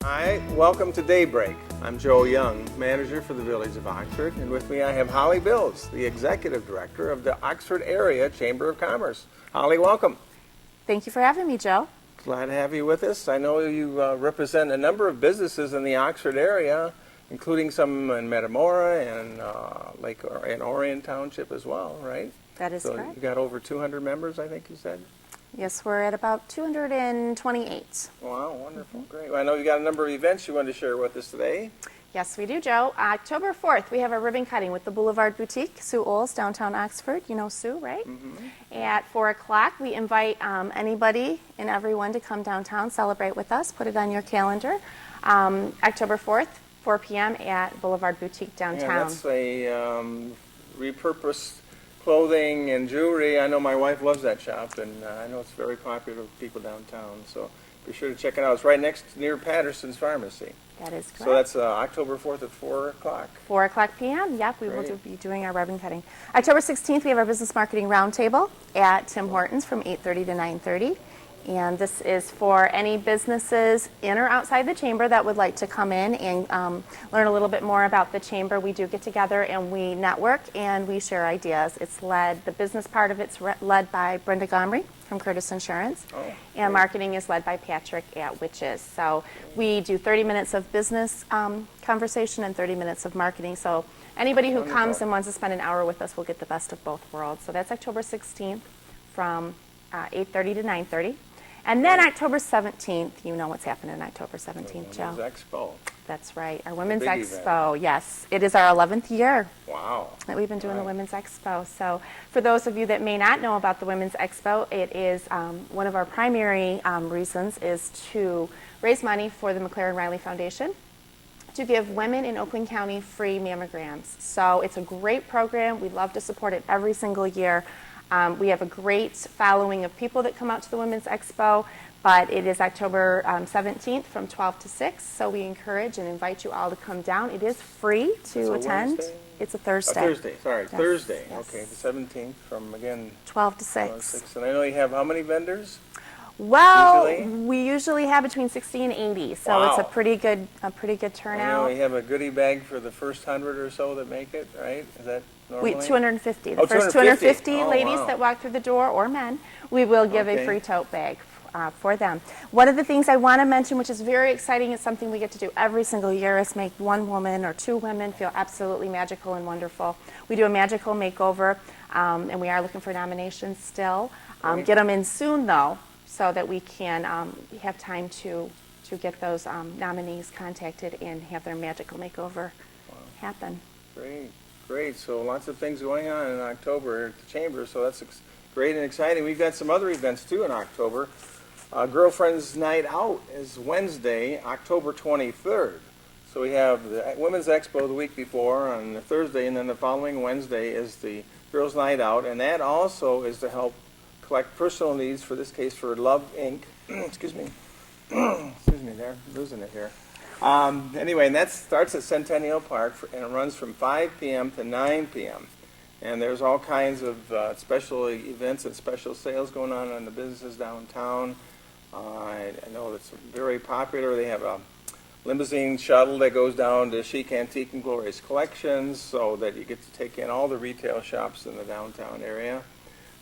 Hi, welcome to Daybreak. I'm Joe Young, manager for the Village of Oxford, and with me I have Holly Bills, the executive director of the Oxford Area Chamber of Commerce. Holly, welcome. Thank you for having me, Joe. Glad to have you with us. I know you represent a number of businesses in the Oxford area, including some in Metamora and and Orion Township as well, right? That is so correct. You got over 200 members, I think you said? Yes, we're at about 228. Wow, wonderful, great. Well, I know you got a number of events you wanted to share with us today. Yes, we do, Joe. October 4th, we have a ribbon cutting with the Boulevard Boutique, Sue Oles, downtown Oxford. You know Sue, right? Mm-hmm. At 4 o'clock, we invite anybody and everyone to come downtown, celebrate with us, put it on your calendar. October 4th, 4 p.m. at Boulevard Boutique downtown. Yeah, that's a repurposed clothing and jewelry. I know my wife loves that shop, and I know it's very popular with people downtown. So be sure to check it out. It's right near Patterson's Pharmacy. That is correct. So that's October 4th at 4 o'clock. 4 o'clock p.m. Yep, we will be doing our ribbon cutting. October 16th, we have our business marketing roundtable at Tim Hortons from 8:30 to 9:30. And this is for any businesses in or outside the chamber that would like to come in and learn a little bit more about the chamber. We do get together and we network and we share ideas. The business part of it's led by Brenda Gomry from Curtis Insurance. And marketing is led by Patrick at Witches. So we do 30 minutes of business conversation and 30 minutes of marketing. So anybody who comes and wants to spend an hour with us will get the best of both worlds. So that's October 16th from 8:30 to 9:30. And then October 17th, you know what's happening on October 17th, Joe. Women's Expo. That's right, our Women's Big Expo, yes. It is our 11th year Wow. that we've been doing the Women's Expo. So for those of you that may not know about the Women's Expo, it is one of our primary reasons is to raise money for the McLaren Riley Foundation to give women in Oakland County free mammograms. So it's a great program. We love to support it every single year. We have a great following of people that come out to the Women's Expo, but it is October 17th from 12 to 6, so we encourage and invite you all to come down. It is free to attend. Wednesday? It's a Thursday. Thursday, sorry, Yes, Thursday. yes. Okay, the 17th from, again, 12 to 6. 6. And I know you have how many vendors? Well, Usually? we usually have between 60 and 80, so Wow. it's a pretty good I turnout. know you have a goodie bag for the first 100 or so that make it, right? Is that normally? 250. The Oh, first 250. 250 Oh, ladies wow. that walk through the door, or men, we will give Okay. a free tote bag for them. One of the things I want to mention, which is very exciting, is something we get to do every single year, is make one woman or two women feel absolutely magical and wonderful. We do a magical makeover, and we are looking for nominations still. Great. Get them in soon, though, so that we can have time to get those nominees contacted and have their magical makeover happen. Great. So lots of things going on in October at the Chamber, so that's great and exciting. We've got some other events, too, in October. Girlfriend's Night Out is Wednesday, October 23rd. So we have the Women's Expo the week before on the Thursday, and then the following Wednesday is the Girls' Night Out, and that also is to help collect personal needs, for this case for Love Inc. Excuse me. Excuse me there, losing it here. Anyway, and that starts at Centennial Park, and it runs from 5 p.m. to 9 p.m. And there's all kinds of special events and special sales going on in the businesses downtown. I know it's very popular. They have a limousine shuttle that goes down to Chic Antique and Glorious Collections, so that you get to take in all the retail shops in the downtown area.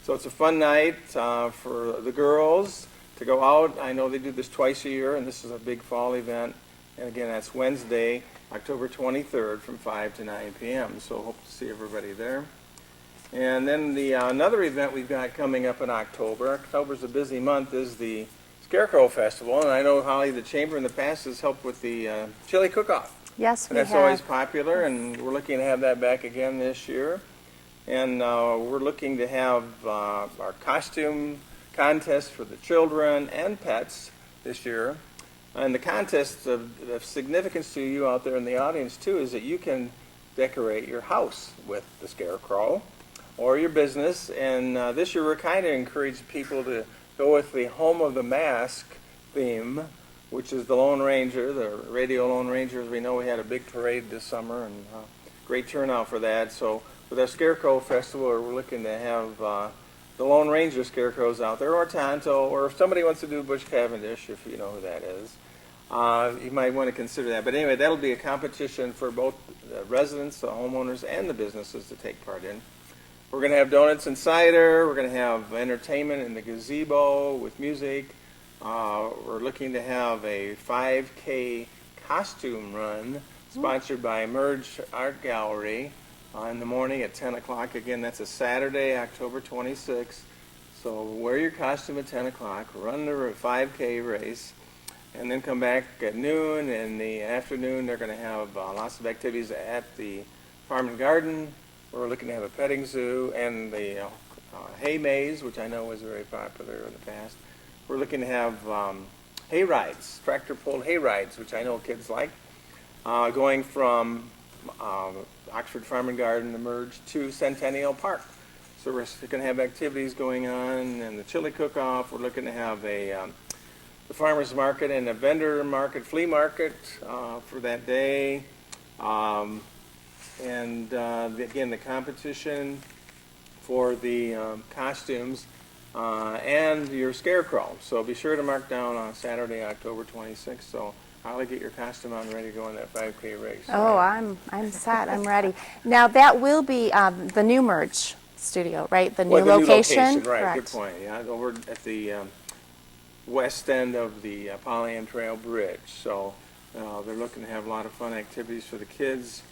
So it's a fun night for the girls to go out. I know they do this twice a year, and this is a big fall event. And again, that's Wednesday, October 23rd from 5 to 9 p.m. So hope to see everybody there. And then another event we've got coming up in October. October's a busy month, is the Scarecrow Festival. And I know, Holly, the Chamber in the past has helped with the chili cook-off. Yes, And we that's have. always popular, and we're looking to have that back again this year. And we're looking to have our costume contest for the children and pets this year. And the contest of significance to you out there in the audience, too, is that you can decorate your house with the Scarecrow or your business. And this year we're kind of encouraging people to go with the Home of the Mask theme, which is the Lone Ranger, the Radio Lone Ranger. As we know, we had a big parade this summer, and great turnout for that. So with our Scarecrow Festival, we're looking to have the Lone Ranger scarecrows out there, or Tonto, or if somebody wants to do Butch Cavendish, if you know who that is. you might want to consider that. But anyway, that'll be a competition for both the residents, the homeowners, and the businesses to take part in. We're going to have donuts and cider. We're going to have entertainment in the gazebo with music. We're looking to have a 5K costume run sponsored by Merge Art Gallery in the morning at 10 o'clock. Again, that's a Saturday, October 26th. So wear your costume at 10 o'clock, run the 5K race, and then come back at noon. In the afternoon, they're going to have lots of activities at the Farm and Garden. We're looking to have a petting zoo and the hay maze, which I know was very popular in the past. We're looking to have hay rides, tractor-pulled hay rides, which I know kids like, going from Oxford Farm and Garden to Merge to Centennial Park. So we're going to have activities going on, and the chili cook-off. We're looking to have the farmers market and a vendor market, flea market for that day. And again, the competition for the costumes and your scarecrow. So be sure to mark down on Saturday, October 26th. So I'll get your costume on ready to go in that 5K race. Oh, I'm set. I'm ready. Now that will be the new Merge studio, right? The new Well, the location. New location, right? Correct. Good point. Yeah, over at the west end of the Pollyant Trail Bridge. So they're looking to have a lot of fun activities for the kids.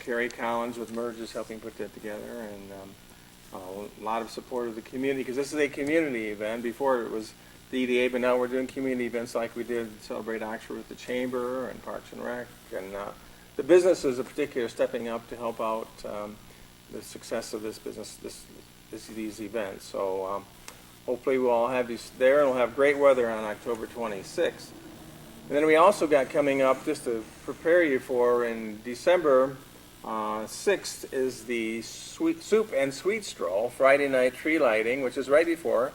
Carrie Collins with Merge is helping put that together, and a lot of support of the community, because this is a community event. Before it was the EDA, but now we're doing community events like we did Celebrate Oxford with the Chamber and Parks and Rec, and the businesses in particular stepping up to help out the success of this business, these events. So hopefully we'll all have these there, and we'll have great weather on October 26th. And then we also got coming up, just to prepare you for, in December 6th is the Soup and Sweet Stroll, Friday night tree lighting, which is right before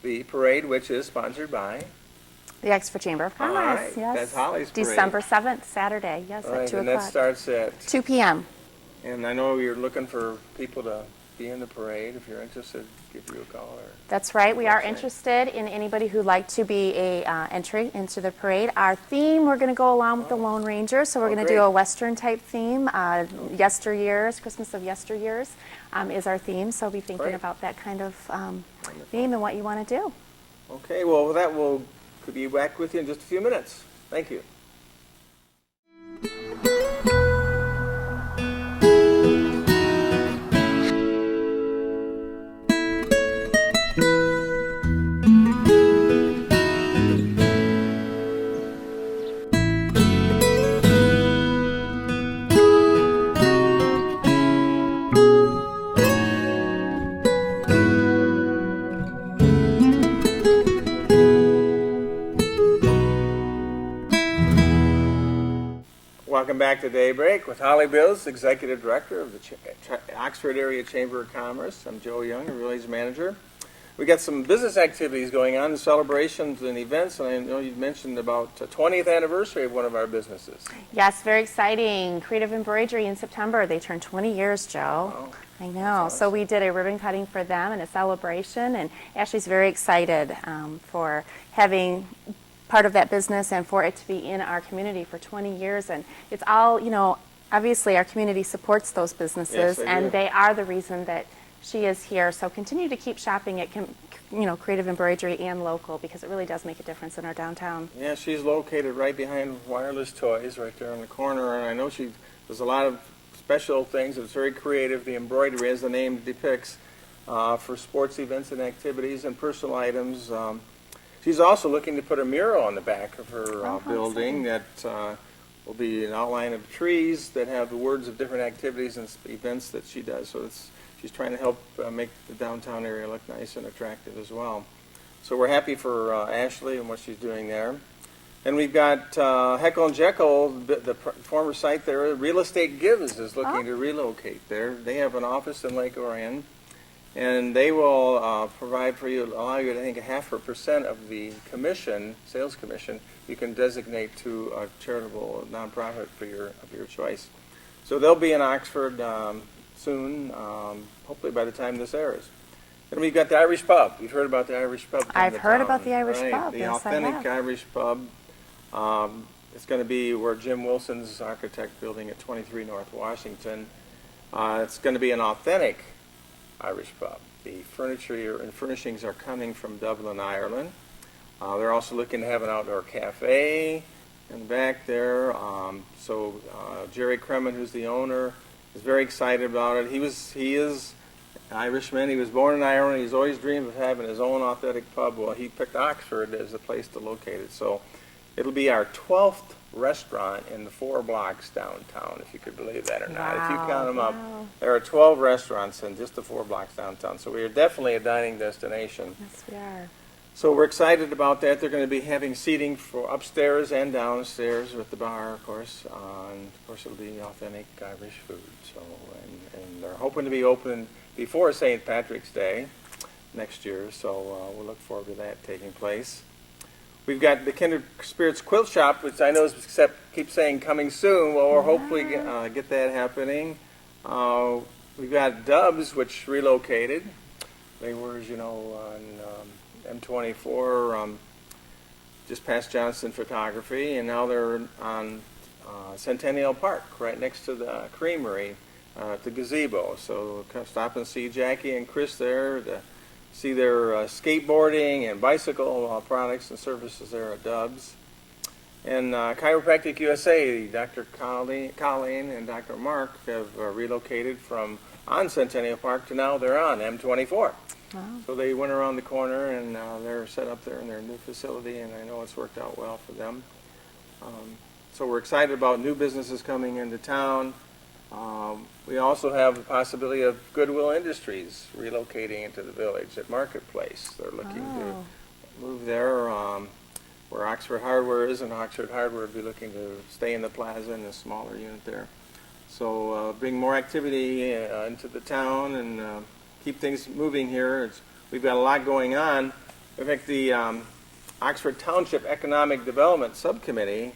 the parade, which is sponsored by The Oxford Chamber of Commerce. right. Yes. That's Holly's parade. December 7th, Saturday. Yes, All at right, 2 and o'clock. that starts at, 2 p.m. and I know you're looking for people to be in the parade. If you're interested, give you a call. Or That's right. We are website. interested in anybody who'd like to be a entry into the parade. Our theme, we're going to go along with the Lone Ranger, so we're going to do great. a Western type theme. Yesteryears, Christmas of yesteryears is our theme, so be thinking Great. about that kind of theme and what you want to do. Okay, well, that will could be back with you in just a few minutes. Thank you. Welcome back to Daybreak with Holly Bills, Executive Director of the Oxford Area Chamber of Commerce. I'm Joe Young, a Relations Manager. We got some business activities going on, celebrations and events, and I know you mentioned about the 20th anniversary of one of our businesses. Yes, very exciting. Creative Embroidery in September. They turned 20 years, Joe. Oh, I know. So we did a ribbon cutting for them and a celebration, and Ashley's very excited for having part of that business and for it to be in our community for 20 years. And it's all, obviously our community supports those businesses, Yes, they and do. they are the reason that she is here. So continue to keep shopping at Creative Embroidery and local, because it really does make a difference in our downtown. Yeah, she's located right behind Wireless Toys, right there in the corner, and I know she does a lot of special things. It's very creative. The embroidery, as the name depicts, for sports events and activities and personal items. She's also looking to put a mural on the back of her how building that will be an outline of trees that have the words of different activities and events that she does. So she's trying to help make the downtown area look nice and attractive as well. So we're happy for Ashley and what she's doing there. And we've got Heckle and Jekyll, the former site there. Real Estate Gives is looking to relocate there. They have an office in Lake Orion, and they will provide for you, allow you to, I think, 0.5% of the commission, sales commission, you can designate to a charitable nonprofit of your choice. So they'll be in Oxford soon, hopefully by the time this airs. And we've got the Irish Pub. You've heard about the Irish Pub. I've heard about the Irish Pub. The Yes, I authentic have. Irish Pub. It's going to be where Jim Wilson's architect building at 23 North Washington. It's going to be an authentic Irish pub. The furniture and furnishings are coming from Dublin, Ireland. They're also looking to have an outdoor cafe in the back there. Jerry Kremen, who's the owner, is very excited about it. He is an Irishman. He was born in Ireland. He's always dreamed of having his own authentic pub. Well, he picked Oxford as a place to locate it. So it'll be our 12th restaurant in the 4 blocks downtown, if you could believe that or not. If you count them up, there are 12 restaurants in just the 4 blocks downtown. So we are definitely a dining destination. Yes, we are. So we're excited about that. They're going to be having seating for upstairs and downstairs with the bar, of course. And of course, it'll be authentic Irish food. So, and they're hoping to be open before St. Patrick's Day next year. So we'll look forward to that taking place. We've got the Kindred Spirits Quilt Shop, which I know keeps saying coming soon. Well, we'll hopefully get that happening. We've got Dubs, which relocated. They were, as you know, on M24, just past Johnston Photography, and now they're on Centennial Park, right next to the creamery, the gazebo. So come stop and see Jackie and Chris there to see their skateboarding and bicycle products and services there at Dubs. And Chiropractic USA, Dr. Colleen and Dr. Mark have relocated from on Centennial Park to now they're on M24. Wow. So they went around the corner and they're set up there in their new facility, and I know it's worked out well for them. So we're excited about new businesses coming into town. We also have the possibility of Goodwill Industries relocating into the village at Marketplace. They're looking to move there where Oxford Hardware is, and Oxford Hardware would be looking to stay in the plaza in a smaller unit there. So bring more activity into the town and keep things moving here. We've got a lot going on. In fact, the Oxford Township Economic Development Subcommittee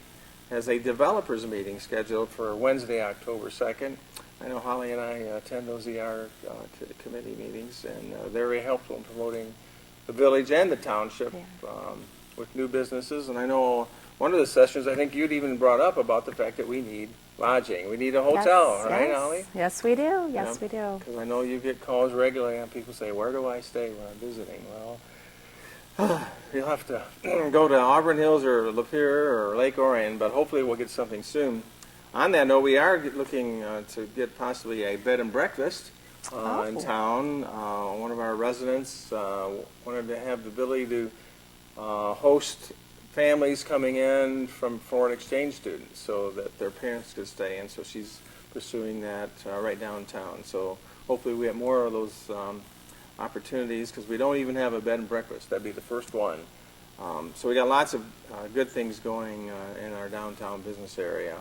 has a developers meeting scheduled for Wednesday, October 2nd. I know Holly and I attend those committee meetings, and they're very helpful in promoting the village and the township with new businesses. And I know one of the sessions, I think you'd even brought up about the fact that we need lodging. We need a hotel, right, Holly? Yes, we do. Yes, we do. Because I know you get calls regularly and people say, where do I stay when I'm visiting? Well, you'll have to go to Auburn Hills or Lapeer or Lake Orion, but hopefully we'll get something soon. On that note, we are looking to get possibly a bed and breakfast in town. One of our residents wanted to have the ability to host families coming in from foreign exchange students so that their parents could stay, and so she's pursuing that right downtown. So hopefully we have more of those opportunities, because we don't even have a bed and breakfast. That'd be the first one. So we got lots of good things going in our downtown business area.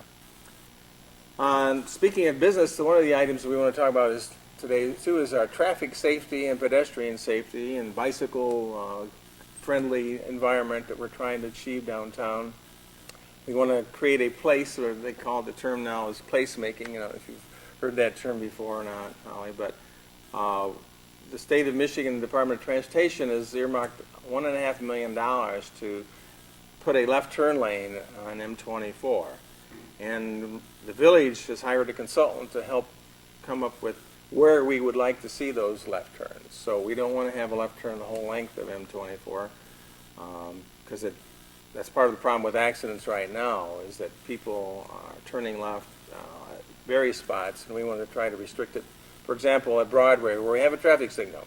Speaking of business, one of the items we want to talk about today too is our traffic safety and pedestrian safety and bicycle friendly environment that we're trying to achieve downtown. We want to create a place, or they call the term now is placemaking. You know, if you've heard that term before or not, Holly, but the state of Michigan Department of Transportation has earmarked $1.5 million to put a left turn lane on M24. And the village has hired a consultant to help come up with where we would like to see those left turns. So we don't want to have a left turn the whole length of M24, because that's part of the problem with accidents right now, is that people are turning left at various spots, and we want to try to restrict it. For example, at Broadway, where we have a traffic signal,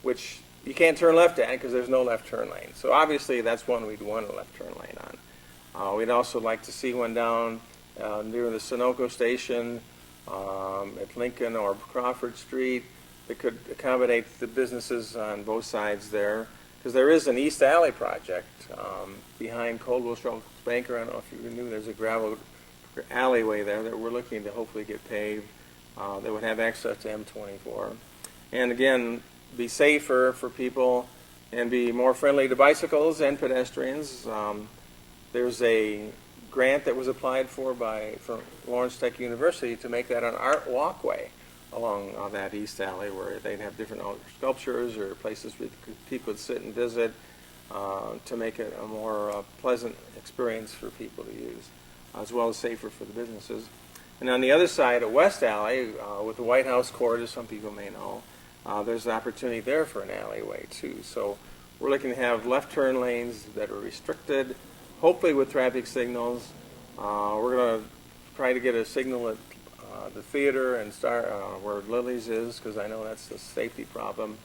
which you can't turn left at because there's no left turn lane. So obviously that's one we'd want a left turn lane on. We'd also like to see one down near the Sunoco station at Lincoln or Crawford Street that could accommodate the businesses on both sides there, because there is an East Alley project behind Coldwell Schultz Banker. I don't know if you knew there's a gravel alleyway there that we're looking to hopefully get paved that would have access to M24. And again, be safer for people and be more friendly to bicycles and pedestrians. There's a grant that was applied for from Lawrence Tech University to make that an art walkway along that East Alley, where they'd have different sculptures or places where people would sit and visit. to make it a more pleasant experience for people to use, as well as safer for the businesses. And on the other side, at West Alley, with the White House Court, as some people may know, there's an opportunity there for an alleyway too. So we're looking to have left turn lanes that are restricted, hopefully with traffic signals. We're going to try to get a signal at the theater and start where Lily's is, because I know that's a safety problem.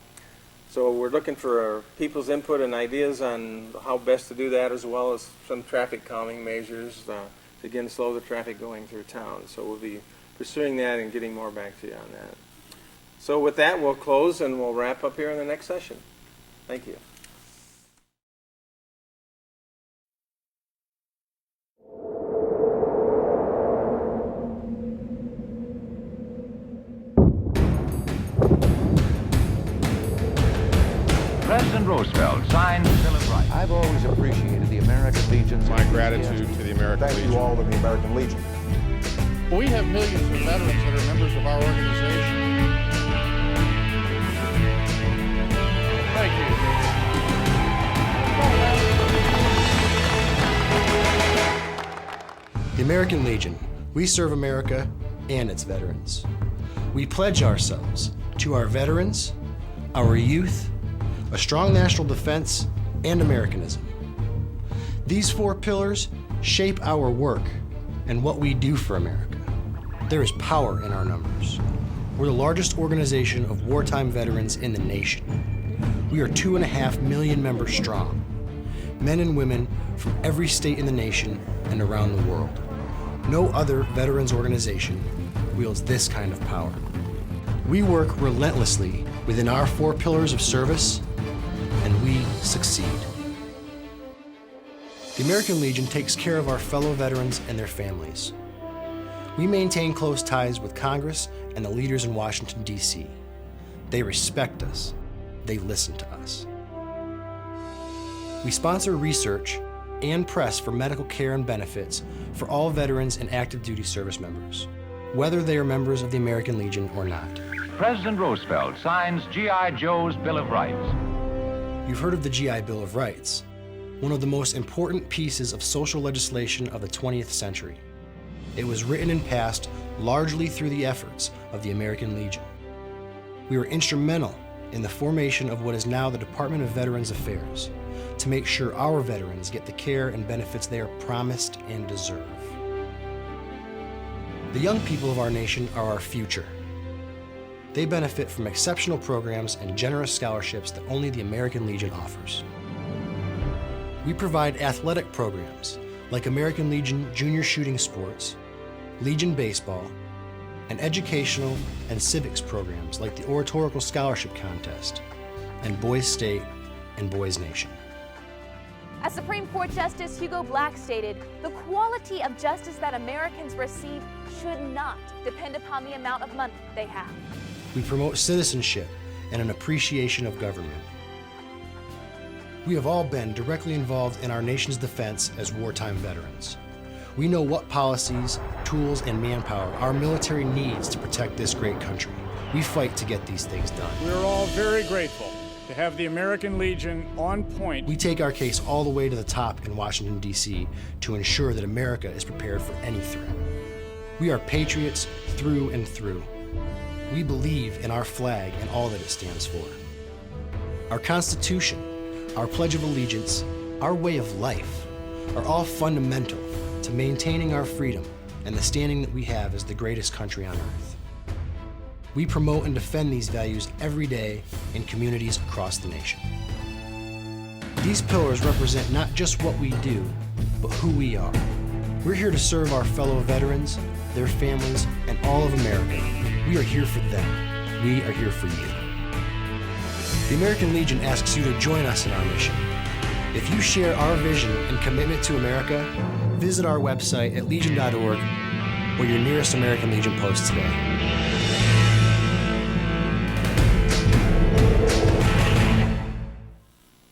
So we're looking for people's input and ideas on how best to do that, as well as some traffic calming measures to again slow the traffic going through town. So we'll be pursuing that and getting more back to you on that. So with that, we'll close and we'll wrap up here in the next session. Thank you. President Roosevelt signed the Bill of Rights. I've always appreciated the American Legion's My gratitude to the American Thank Legion. you all to the American Legion. We have millions of veterans that are members of our organization. Thank you. The American Legion. We serve America and its veterans. We pledge ourselves to our veterans, our youth, a strong national defense, and Americanism. These four pillars shape our work and what we do for America. There is power in our numbers. We're the largest organization of wartime veterans in the nation. We are 2.5 million members strong, men and women from every state in the nation and around the world. No other veterans organization wields this kind of power. We work relentlessly within our four pillars of service, and we succeed. The American Legion takes care of our fellow veterans and their families. We maintain close ties with Congress and the leaders in Washington, D.C. They respect us. They listen to us. We sponsor research and press for medical care and benefits for all veterans and active duty service members, whether they are members of the American Legion or not. President Roosevelt signs G.I. Joe's Bill of Rights. You've heard of the GI Bill of Rights, one of the most important pieces of social legislation of the 20th century. It was written and passed largely through the efforts of the American Legion. We were instrumental in the formation of what is now the Department of Veterans Affairs to make sure our veterans get the care and benefits they are promised and deserve. The young people of our nation are our future. They benefit from exceptional programs and generous scholarships that only the American Legion offers. We provide athletic programs like American Legion Junior Shooting Sports, Legion Baseball, and educational and civics programs like the Oratorical Scholarship Contest and Boys State and Boys Nation. As Supreme Court Justice Hugo Black stated, the quality of justice that Americans receive should not depend upon the amount of money they have. We promote citizenship and an appreciation of government. We have all been directly involved in our nation's defense as wartime veterans. We know what policies, tools, and manpower our military needs to protect this great country. We fight to get these things done. We're all very grateful to have the American Legion on point. We take our case all the way to the top in Washington, D.C. to ensure that America is prepared for any threat. We are patriots through and through. We believe in our flag and all that it stands for. Our Constitution, our Pledge of Allegiance, our way of life are all fundamental to maintaining our freedom and the standing that we have as the greatest country on earth. We promote and defend these values every day in communities across the nation. These pillars represent not just what we do, but who we are. We're here to serve our fellow veterans, their families, and all of America. We are here for them. We are here for you. The American Legion asks you to join us in our mission. If you share our vision and commitment to America, visit our website at legion.org or your nearest American Legion post today.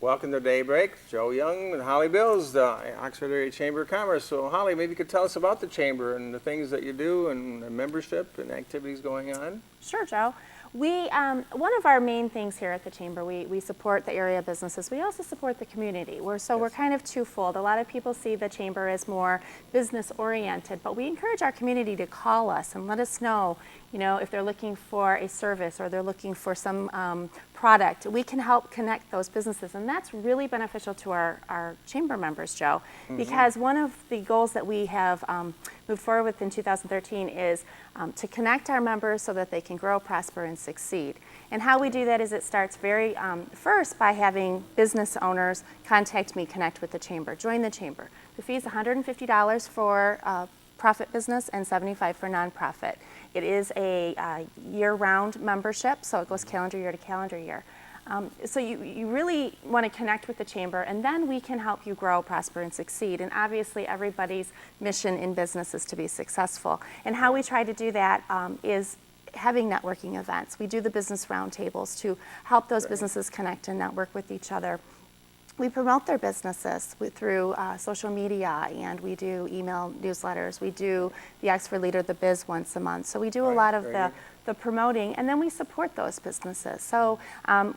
Welcome to Daybreak. Joe Young and Holly Bills, the Oxford Area Chamber of Commerce. So Holly, maybe you could tell us about the Chamber and the things that you do and the membership and activities going on. Sure, Joe. One of our main things here at the Chamber, we support the area businesses. We also support the community. We're kind of twofold. A lot of people see the Chamber as more business oriented, but we encourage our community to call us and let us know, if they're looking for a service or they're looking for some product. We can help connect those businesses, and that's really beneficial to our Chamber members, Joe, because one of the goals that we have moved forward with in 2013 is to connect our members so that they can grow, prosper, and succeed. And how we do that is it starts very first by having business owners contact me, connect with the Chamber, join the Chamber. The fee is $150 for profit business and $75 for nonprofit. It is a year-round membership, so it goes calendar year to calendar year. So you really want to connect with the Chamber, and then we can help you grow, prosper, and succeed. And obviously, everybody's mission in business is to be successful. And how we try to do that is having networking events. We do the business roundtables to help those businesses connect and network with each other. We promote their businesses through social media, and we do email newsletters. We do the Oxford Leader the Biz once a month. So we do a lot of the promoting, and then we support those businesses. So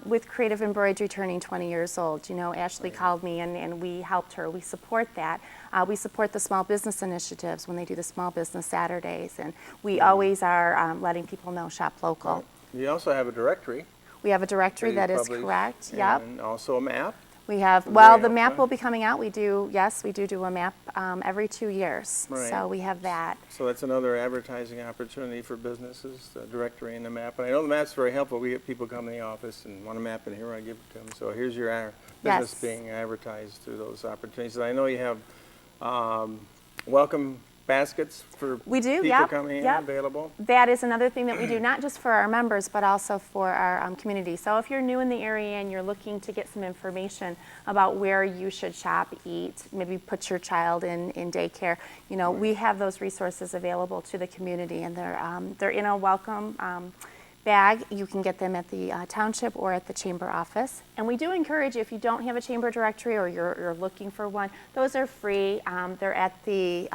with Creative Embroidery turning 20 years old, Ashley called me and we helped her. We support that. We support the small business initiatives when they do the small business Saturdays, and we always are letting people know shop local. You also have a directory. We have a directory, that is correct. Yep. And also a map. We have, well, the map will be coming out. We do do a map every 2 years. Right. So we have that. So that's another advertising opportunity for businesses, the directory and the map. And I know the map's very helpful. We get people come to the office and want a map, and here I give it to them. So here's your business being advertised through those opportunities. And I know you have welcome baskets for people coming in available. That is another thing that we do, not just for our members, but also for our community. So if you're new in the area and you're looking to get some information about where you should shop, eat, maybe put your child in daycare, we have those resources available to the community, and they're in a welcome bag. You can get them at the township or at the Chamber office. And we do encourage you, if you don't have a Chamber directory or you're looking for one, those are free. They're at the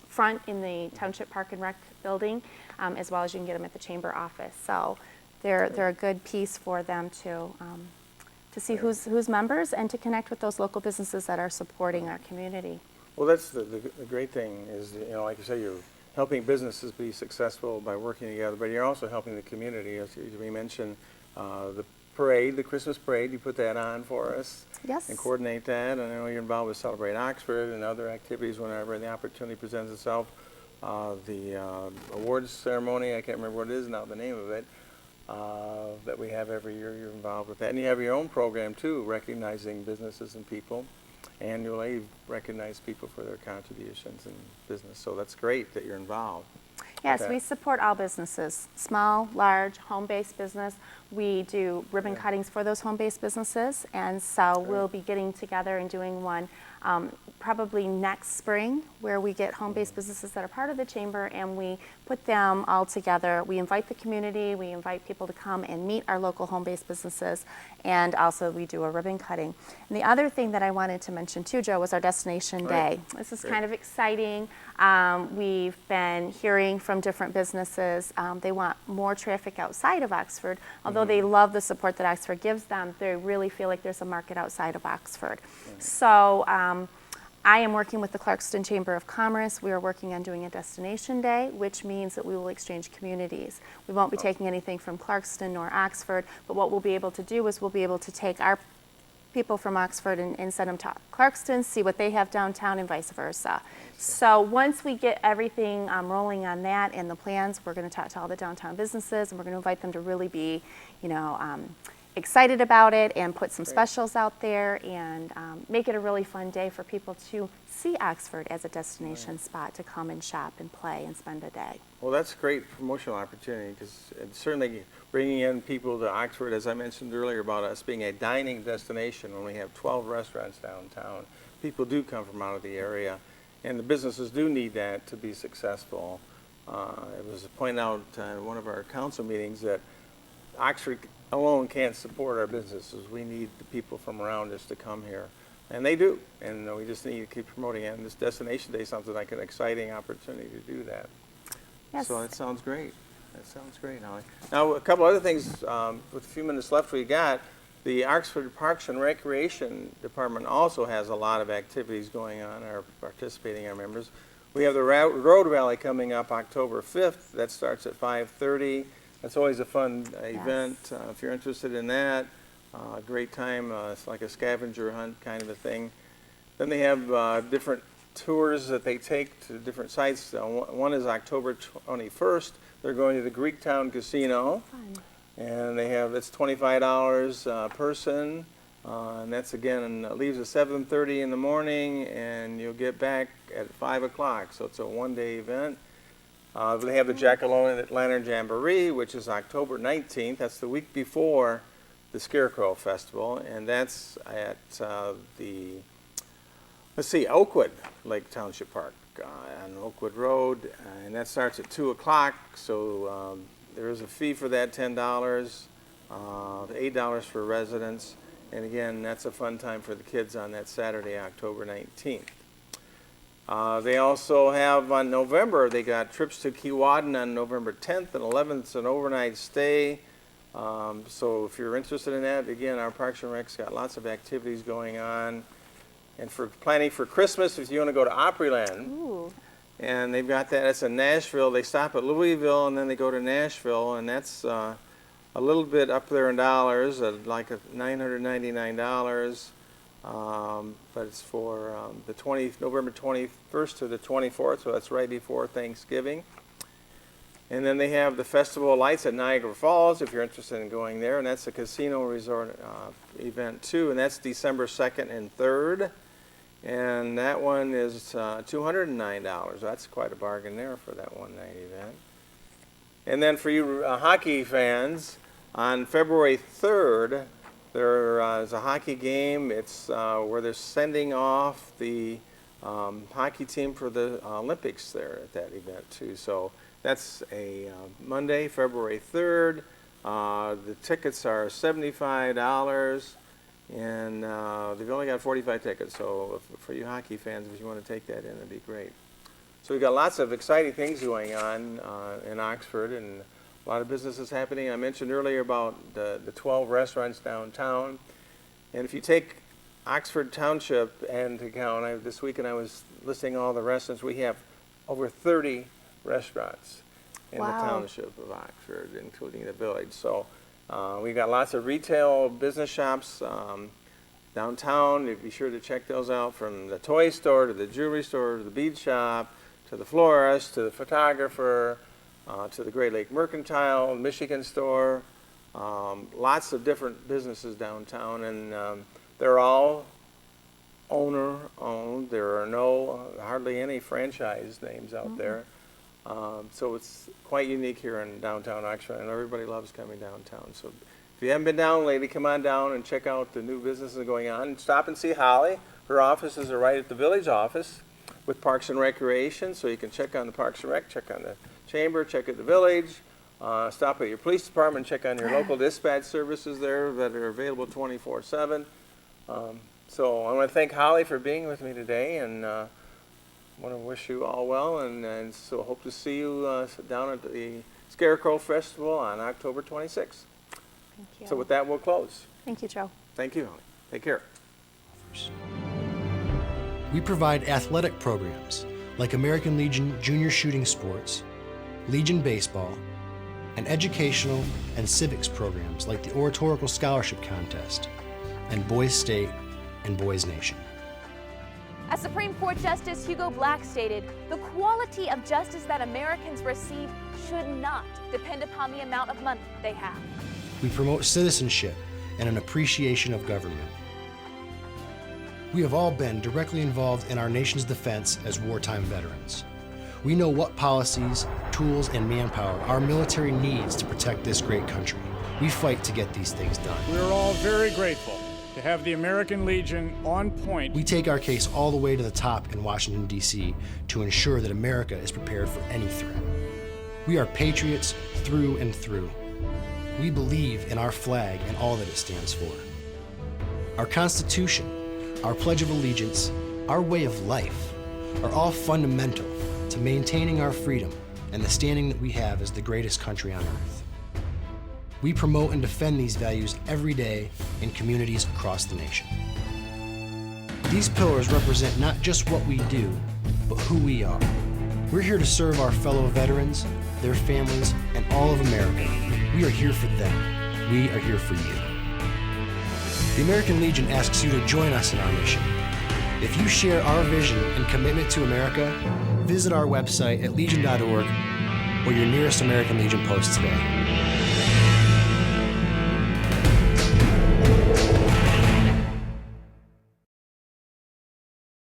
front in the Township Park and Rec building, as well as you can get them at the Chamber office. So they're a good piece for them to see who's members and to connect with those local businesses that are supporting our community. Well, that's the great thing is, like you say, you're helping businesses be successful by working together, but you're also helping the community. As we mentioned, the parade, the Christmas parade, you put that on for us. Yes. And coordinate that. And I know you're involved with Celebrate Oxford and other activities whenever the opportunity presents itself. The awards ceremony, I can't remember what it is now, the name of it, that we have every year, you're involved with that. And you have your own program too, recognizing businesses and people. Annually, you recognize people for their contributions in business. So that's great that you're involved. Yes, we support all businesses, small, large, home-based business. We do ribbon cuttings for those home-based businesses, and so we'll be getting together and doing one probably next spring, where we get home-based businesses that are part of the Chamber, and we put them all together. We invite the community, we invite people to come and meet our local home-based businesses, and also we do a ribbon cutting. And the other thing that I wanted to mention too, Joe, was our Destination Day. This is kind of exciting. We've been hearing from different businesses. They want more traffic outside of Oxford. Although they love the support that Oxford gives them, they really feel like there's a market outside of Oxford. So I am working with the Clarkston Chamber of Commerce. We are working on doing a Destination Day, which means that we will exchange communities. We won't be taking anything from Clarkston nor Oxford, but what we'll be able to do is we'll be able to take our people from Oxford and send them to Clarkston, see what they have downtown, and vice versa. So once we get everything rolling on that and the plans, we're going to talk to all the downtown businesses, and we're going to invite them to really be, excited about it and put some specials out there and make it a really fun day for people to see Oxford as a destination spot to come and shop and play and spend a day. Well, that's a great promotional opportunity, because certainly bringing in people to Oxford, as I mentioned earlier about us being a dining destination when we have 12 restaurants downtown. People do come from out of the area, and the businesses do need that to be successful. It was pointed out at one of our council meetings that Oxford alone can't support our businesses. We need the people from around us to come here. And they do. And we just need to keep promoting it. And this Destination Day sounds like an exciting opportunity to do that. Yes. So that sounds great. That sounds great, Holly. Now, a couple other things, with a few minutes left we got, the Oxford Parks and Recreation Department also has a lot of activities going on, or participating our members. We have the Road Rally coming up October 5th. That starts at 5:30. That's always a fun event. If you're interested in that, great time. It's like a scavenger hunt kind of a thing. Then they have different tours that they take to different sites. One is October 21st. They're going to the Greektown Casino. Fun. And they have, it's $25 a person. And that's again, leaves at 7:30 in the morning, and you'll get back at 5 o'clock. So it's a one-day event. They have the Jack-o'-lantern Jamboree, which is October 19th. That's the week before the Scarecrow Festival, and that's at Oakwood Lake Township Park on Oakwood Road, and that starts at 2 o'clock. So there is a fee for that, $10, $8 for residents. And again, that's a fun time for the kids on that Saturday, October 19th. They also have on November, they got trips to Keewatin on November 10th and 11th. It's an overnight stay. So if you're interested in that, again, our Parks and Rec's got lots of activities going on. And for planning for Christmas, if you want to go to Opryland, Ooh. and they've got that, it's in Nashville. They stop at Louisville and then they go to Nashville, and that's a little bit up there in dollars, like $999, but it's for November 21st to the 24th, so that's right before Thanksgiving. And then they have the Festival of Lights at Niagara Falls, if you're interested in going there, and that's a casino resort event too, and that's December 2nd and 3rd, and that one is $209. That's quite a bargain there for that one-night event. And then for you hockey fans, on February 3rd, there is a hockey game. It's where they're sending off the hockey team for the Olympics there at that event too. So that's a Monday, February 3rd. The tickets are $75, and they've only got 45 tickets. So for you hockey fans, if you want to take that in, it'd be great. So we've got lots of exciting things going on in Oxford, and a lot of businesses happening. I mentioned earlier about the 12 restaurants downtown. And if you take Oxford Township into account, this weekend I was listing all the restaurants. We have over 30 restaurants in the township of Oxford, including the village. So we've got lots of retail business shops downtown. You'd be sure to check those out, from the toy store to the jewelry store to the bead shop, to the florist, to the photographer, to the Great Lake Mercantile, Michigan store. Lots of different businesses downtown, and they're all owner-owned. There are hardly any franchise names out there. So it's quite unique here in downtown Oxford, and everybody loves coming downtown. So if you haven't been down lately, come on down and check out the new businesses going on. Stop and see Holly. Her offices are right at the village office with Parks and Recreation, so you can check on the Parks and Rec, check on the chamber, check at the village, stop at your police department, check on your local dispatch services there that are available 24/7. So I want to thank Holly for being with me today, and want to wish you all well, and so hope to see you down at the Scarecrow Festival on October 26th. Thank you. So with that, we'll close. Thank you, Joe. Thank you, Holly. Take care. We provide athletic programs like American Legion Junior Shooting Sports, Legion Baseball, and educational and civics programs like the Oratorical Scholarship Contest, and Boys State and Boys Nation. As Supreme Court Justice Hugo Black stated, the quality of justice that Americans receive should not depend upon the amount of money they have. We promote citizenship and an appreciation of government. We have all been directly involved in our nation's defense as wartime veterans. We know what policies, tools, and manpower our military needs to protect this great country. We fight to get these things done. We're all very grateful to have the American Legion on point. We take our case all the way to the top in Washington, D.C. to ensure that America is prepared for any threat. We are patriots through and through. We believe in our flag and all that it stands for. Our Constitution, our Pledge of Allegiance, our way of life are all fundamental to maintaining our freedom and the standing that we have as the greatest country on earth. We promote and defend these values every day in communities across the nation. These pillars represent not just what we do, but who we are. We're here to serve our fellow veterans, their families, and all of America. We are here for them. We are here for you. The American Legion asks you to join us in our mission. If you share our vision and commitment to America, visit our website at legion.org or your nearest American Legion post today.